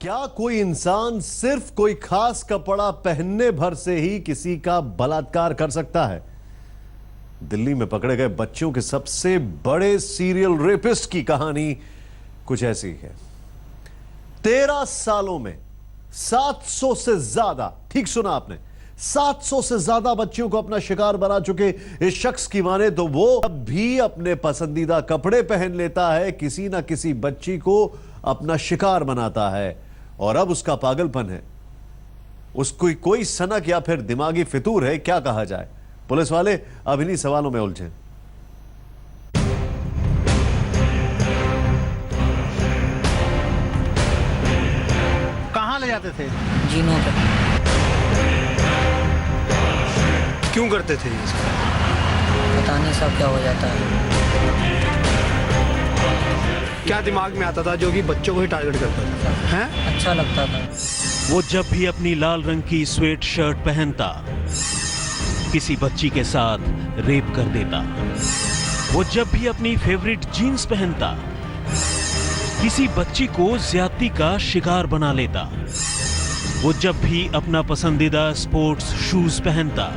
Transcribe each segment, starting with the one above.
क्या कोई इंसान सिर्फ कोई खास कपड़ा पहनने भर से ही किसी का बलात्कार कर सकता है? दिल्ली में पकड़े गए बच्चों के सबसे बड़े सीरियल रेपिस्ट की कहानी कुछ ऐसी है। 13 सालों में 700 से ज्यादा, ठीक सुना आपने, 700 से ज्यादा बच्चियों को अपना शिकार बना चुके इस शख्स की माने तो वो अब भी अपने पसंदीदा कपड़े पहन लेता है, किसी ना किसी बच्ची को अपना शिकार बनाता है। और अब उसका पागलपन है, उसको कोई सनक या फिर दिमागी फितूर है, क्या कहा जाए। पुलिस वाले अब इन्हीं सवालों में उलझे। कहां ले जाते थे? जीनों पे। क्यों करते थे ये? पता नहीं सब क्या हो जाता है। क्या दिमाग में आता था जो कि बच्चों को ही टारगेट करता था? हैं? अच्छा लगता था। वो जब भी अपनी लाल रंग की स्वेट शर्ट पहनता, किसी बच्ची के साथ रेप कर देता। वो जब भी अपनी फेवरेट जीन्स पहनता, किसी बच्ची को ज्यादती का शिकार बना लेता। वो जब भी अपना पसंदीदा स्पोर्ट्स शूज पहनता,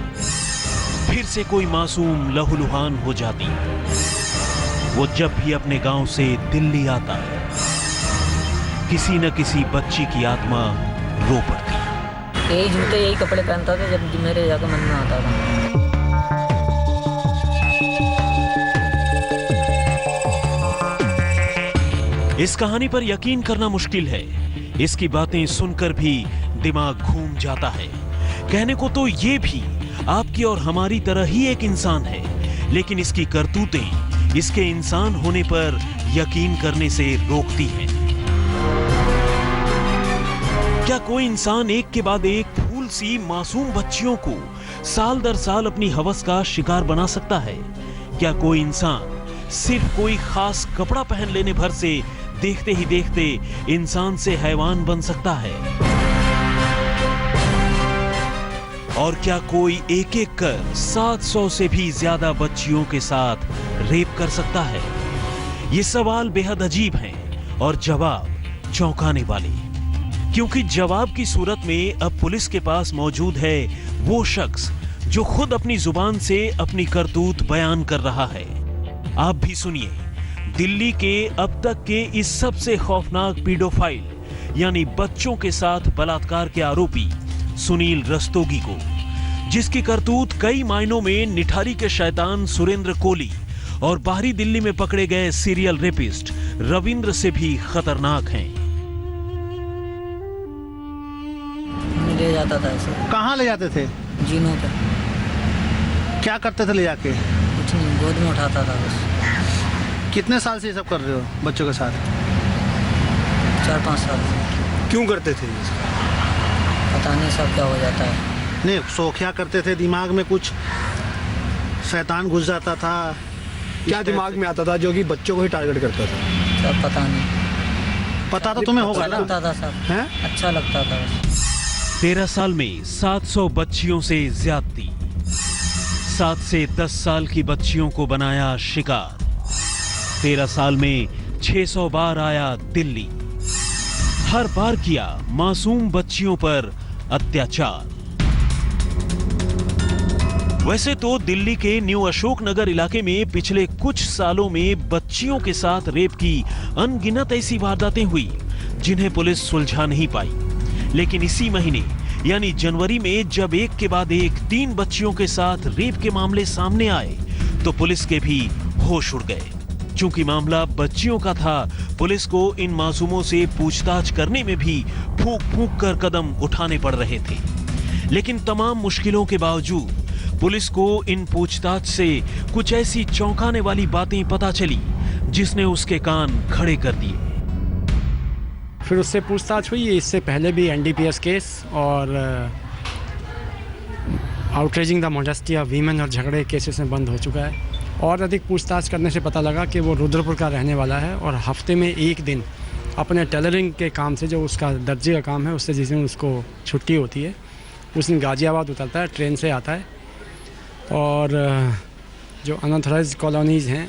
फिर से कोई मासूम लहूलुहान हो जाती। वो जब भी अपने गांव से दिल्ली आता, किसी न किसी बच्ची की आत्मा रो पड़ती। यही जूते यही कपड़े पहनता था जब मेरे जाकर मन में आता था। इस कहानी पर यकीन करना मुश्किल है। इसकी बातें सुनकर भी दिमाग घूम जाता है। कहने को तो ये भी आपकी और हमारी तरह ही एक इंसान है, लेकिन इसकी करतूतें इसके इंसान होने पर यकीन करने से रोकती हैं। क्या कोई इंसान एक के बाद एक फूल सी मासूम बच्चियों को साल दर साल अपनी हवस का शिकार बना सकता है? क्या कोई इंसान सिर्फ कोई खास कपड़ा पहन लेने भर से देखते ही देखते इंसान से हैवान बन सकता है? और क्या कोई एक एक कर 700 से भी ज्यादा बच्चियों के साथ रेप कर सकता है? ये सवाल बेहद अजीब हैं और जवाब चौंकाने वाले, क्योंकि जवाब की सूरत में अब पुलिस के पास मौजूद है वो शख्स जो खुद अपनी जुबान से अपनी करतूत बयान कर रहा है। आप भी सुनिए दिल्ली के अब तक के इस सबसे खौफनाक पीडोफाइल यानी बच्चों के साथ बलात्कार के आरोपी सुनील रस्तोगी को, जिसकी करतूत कई मायनों में निठारी के शैतान सुरेंद्र कोली और बाहरी दिल्ली में पकड़े गए सीरियल रेपिस्ट रविंद्र से भी खतरनाक हैं। ले जाता था ऐसे। कहां ले जाते थे? जीनों पे। क्या करते थे ले जाके? कुछ नहीं, गोद में उठाता था बस। कितने साल से ये सब कर रहे हो बच्चों के साथ? 4-5 साल से। क्यों करते थे ये? पता नहीं सब क्या हो जाता है। नहीं, शौकिया करते थे, दिमाग में कुछ शैतान घुस जाता था? क्या दिमाग में आता था जो कि बच्चों को ही टारगेट करता था? सब पता नहीं। पता तो तुम्हें होगा अच्छा ना? लगता था सब। हैं? अच्छा लगता था बस। 13 साल में 700 बच्चियों से ज्यादती, 7 से 10 साल की बच्चियों को बनाया शिकार, 13 साल में 600 बार आया दिल्ली, हर बार किया मासूम बच्चियों पर अत्याचार। वैसे तो दिल्ली के न्यू अशोक नगर इलाके में पिछले कुछ सालों में बच्चियों के साथ रेप की अनगिनत ऐसी वारदातें हुई जिन्हें पुलिस सुलझा नहीं पाई। लेकिन इसी महीने यानी जनवरी में जब एक के बाद एक 3 बच्चियों के साथ रेप के मामले सामने आए तो पुलिस के भी होश उड़ गए। चूंकि मामला बच्चियों का था, पुलिस को इन मासूमों से पूछताछ करने में भी फूंक फूंक कर कदम उठाने पड़ रहे थे। लेकिन तमाम मुश्किलों के बावजूद पुलिस को इन पूछताछ से कुछ ऐसी चौंकाने वाली बातें पता चली जिसने उसके कान खड़े कर दिए। फिर उससे पूछताछ हुई। इससे पहले भी एनडीपीएस केस और outraging the modesty of women और झगड़े केसेस में बंद हो चुका है। और अधिक पूछताछ करने से पता लगा कि वो रुद्रपुर का रहने वाला है और हफ्ते में एक दिन अपने टेलरिंग के काम से, जो उसका दर्जी का काम है, उससे जिस दिन उसको छुट्टी होती है उस दिन गाज़ियाबाद उतरता है, ट्रेन से आता है और जो अनऑथराइज्ड कॉलोनीज़ हैं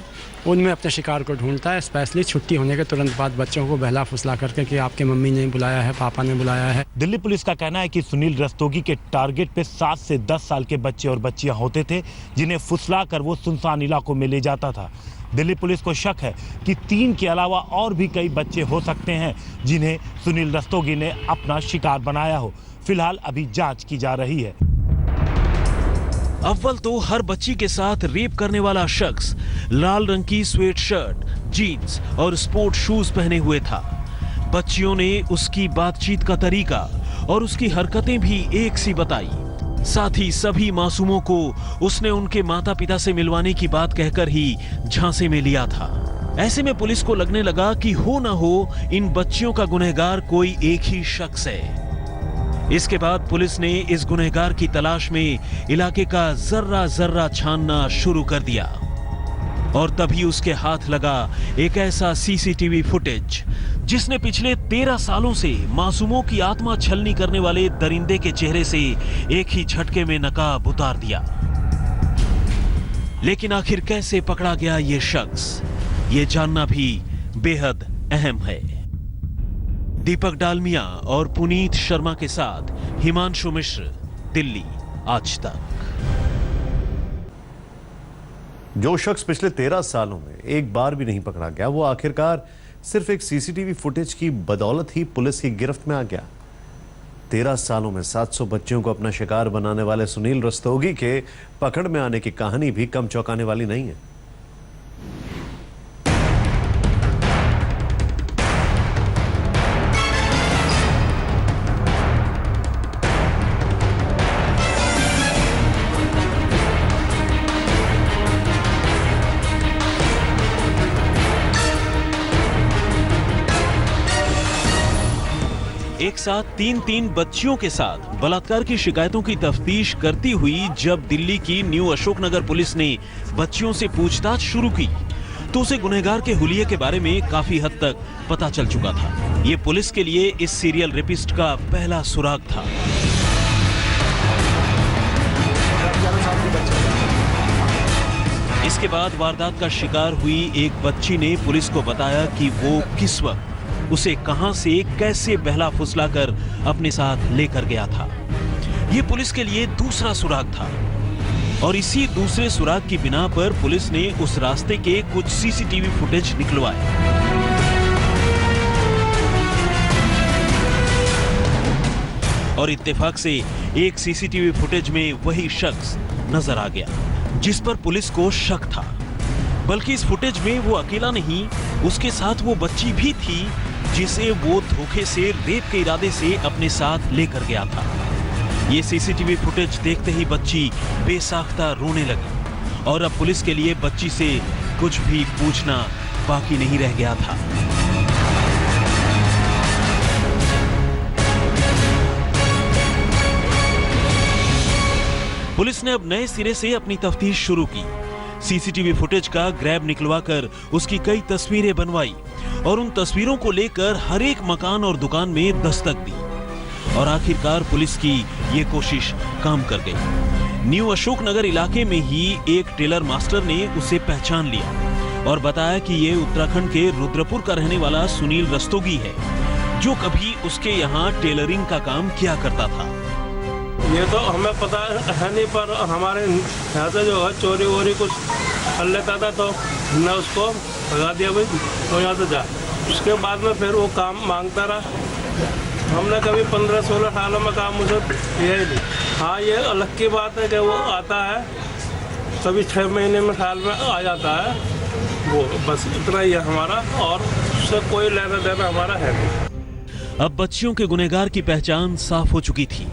उनमें अपने शिकार को ढूंढता है, स्पेशली छुट्टी होने के तुरंत बाद बच्चों को बहला फुसला करके कि आपके मम्मी ने बुलाया है, पापा ने बुलाया है। दिल्ली पुलिस का कहना है कि सुनील रस्तोगी के टारगेट पे 7 से 10 साल के बच्चे और बच्चियां होते थे, जिन्हें फुसला कर वो सुनसान इलाकों में ले जाता था। दिल्ली पुलिस को शक है कि 3 के अलावा और भी कई बच्चे हो सकते हैं जिन्हें सुनील रस्तोगी ने अपना शिकार बनाया हो। फिलहाल अभी जांच की जा रही है। अव्वल तो हर बच्ची के साथ रेप करने वाला शख्स लाल रंग की स्वेट शर्ट, जीन्स और स्पोर्ट शूज पहने हुए था। बच्चियों ने उसकी बातचीत का तरीका और उसकी हरकतें भी एक सी बताई। साथ ही सभी मासूमों को उसने उनके माता पिता से मिलवाने की बात कहकर ही झांसे में लिया था। ऐसे में पुलिस को लगने लगा कि हो ना हो इन बच्चियों का गुनहगार कोई एक ही शख्स है। इसके बाद पुलिस ने इस गुनहगार की तलाश में इलाके का जर्रा जर्रा छानना शुरू कर दिया और तभी उसके हाथ लगा एक ऐसा सीसीटीवी फुटेज जिसने पिछले 13 सालों से मासूमों की आत्मा छलनी करने वाले दरिंदे के चेहरे से एक ही झटके में नकाब उतार दिया। लेकिन आखिर कैसे पकड़ा गया ये शख्स, ये जानना भी बेहद अहम है। दीपक डालमिया और पुनीत शर्मा के साथ हिमांशु मिश्र, दिल्ली आज तक। जो शख्स पिछले 13 सालों में एक बार भी नहीं पकड़ा गया, वो आखिरकार सिर्फ एक सीसीटीवी फुटेज की बदौलत ही पुलिस की गिरफ्त में आ गया। 13 सालों में 700 बच्चियों को अपना शिकार बनाने वाले सुनील रस्तोगी के पकड़ में आने की कहानी भी कम चौंकाने वाली नहीं है। एक साथ 3 बच्चियों के साथ बलात्कार की शिकायतों की तफ्तीश करती हुई जब दिल्ली की न्यू अशोकनगर पुलिस ने बच्चियों से पूछताछ शुरू की तो उसे गुनहगार के हुलिये के बारे में काफी हद तक पता चल चुका था। ये पुलिस के लिए इस सीरियल रेपिस्ट का पहला सुराग था। इसके बाद वारदात का शिकार हुई एक बच्ची ने पुलिस को बताया कि वो किस वक्त उसे कहां से कैसे बहला फुसलाकर अपने साथ लेकर गया था। यह पुलिस के लिए दूसरा सुराग था और इसी दूसरे सुराग की बिना पर पुलिस ने उस रास्ते के कुछ सीसीटीवी फुटेज निकलवाए। और इत्तेफाक से एक सीसीटीवी फुटेज में वही शख्स नजर आ गया जिस पर पुलिस को शक था। बल्कि इस फुटेज में वो अकेला नहीं, उसके साथ वो बच्ची भी थी जिसे वो धोखे से रेप के इरादे से अपने साथ लेकर गया था। ये सीसीटीवी फुटेज देखते ही बच्ची बेसाख्ता रोने लगी और अब पुलिस के लिए बच्ची से कुछ भी पूछना बाकी नहीं रह गया था। पुलिस ने अब नए सिरे से अपनी तफ्तीश शुरू की। सीसीटीवी फुटेज का ग्रैब निकलवाकर उसकी कई तस्वीरें बनवाई और उन तस्वीरों को लेकर हर एक मकान और दुकान में दस्तक दी और आखिरकार पुलिस की ये कोशिश काम कर गई। न्यू अशोकनगर इलाके में ही एक टेलर मास्टर ने उसे पहचान लिया और बताया कि ये उत्तराखंड के रुद्रपुर का रहने वाला सुनील रस्तोगी है जो कभी उसके यहाँ टेलरिंग का काम किया करता था। ये तो हमें पता है नहीं, पर हमारे यहाँ से जो है चोरी वोरी कुछ कर लेता था तो हमने उसको भगा दिया, भाई तो यहाँ से जा। उसके बाद में फिर वो काम मांगता रहा। हमने कभी 15-16 सालों में काम मुझे किया ही नहीं। हाँ, ये अलग की बात है कि वो आता है कभी 6 महीने में, साल में आ जाता है, वो बस इतना ही है हमारा, और उससे कोई लेना देना हमारा है नहीं। अब बच्चियों के गुनहगार की पहचान साफ हो चुकी थी,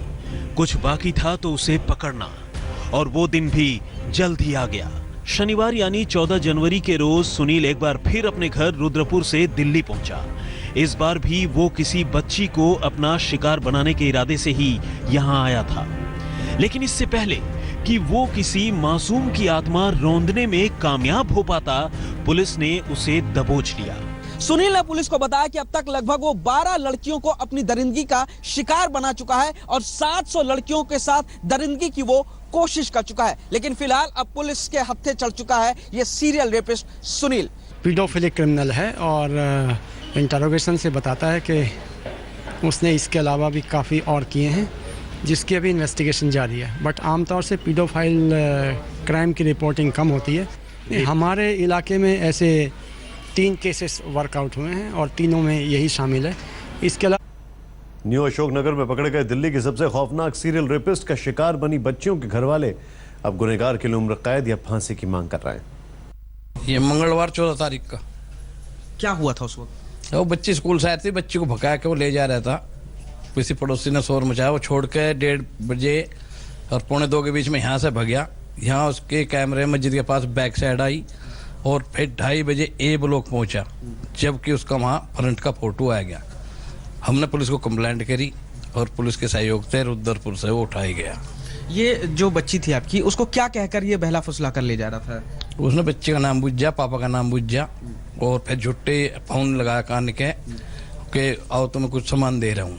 कुछ बाकी था तो उसे पकड़ना, और वो दिन भी जल्द ही आ गया। शनिवार यानी 14 जनवरी के रोज सुनील एक बार फिर अपने घर रुद्रपुर से दिल्ली पहुंचा। इस बार भी वो किसी बच्ची को अपना शिकार बनाने के इरादे से ही यहां आया था, लेकिन इससे पहले कि वो किसी मासूम की आत्मा रौंदने में कामयाब हो पाता, पुलिस ने उसे दबोच लिया। सुनील ने पुलिस को बताया कि अब तक लगभग वो 12 लड़कियों को अपनी दरिंदगी का शिकार बना चुका है और 700 लड़कियों के साथ दरिंदगी की वो कोशिश कर चुका है। लेकिन फिलहाल अब पुलिस के हत्थे चढ़ चुका है ये serial rapist Sunil. Paedophilic criminal है और इंटरोगेशन से बताता है कि उसने इसके अलावा भी काफ़ी और किए हैं जिसकी अभी इन्वेस्टिगेशन जारी है। बट आमतौर से पीडोफाइल क्राइम की रिपोर्टिंग कम होती है। हमारे इलाके में ऐसे 3 केसेस वर्कआउट हुए हैं और तीनों में यही शामिल है। इसके अलावा न्यू अशोकनगर में पकड़े गए दिल्ली की सबसे खौफनाक सीरियल रेपिस्ट का शिकार बनी बच्चियों के घरवाले अब गुनहगार के लिए उम्र कैद या फांसी की मांग कर रहे हैं। ये मंगलवार 14 तारीख का क्या हुआ था उस वक्त? वो बच्ची स्कूल से आई थी, बच्ची को भगा के वो ले जा रहा था। किसी पड़ोसी ने शोर मचाया, वो छोड़ के 1:30 बजे और 1:45 के बीच में यहाँ से भगया। यहाँ उसके कैमरे मस्जिद के पास बैक साइड आई और फिर 2:30 बजे ए ब्लॉक पहुँचा, जबकि उसका वहाँ फ्रंट का फोटो आ गया। हमने पुलिस को कंप्लेंट करी और पुलिस के सहयोग से रुद्रपुर से वो उठाया गया। ये जो बच्ची थी आपकी, उसको क्या कहकर ये बहला फुसला कर ले जा रहा था? उसने बच्चे का नाम बुझा, पापा का नाम बुझा और फिर झुट्टे फोन लगाया कान के आओ तो मैं कुछ सामान दे रहा हूँ।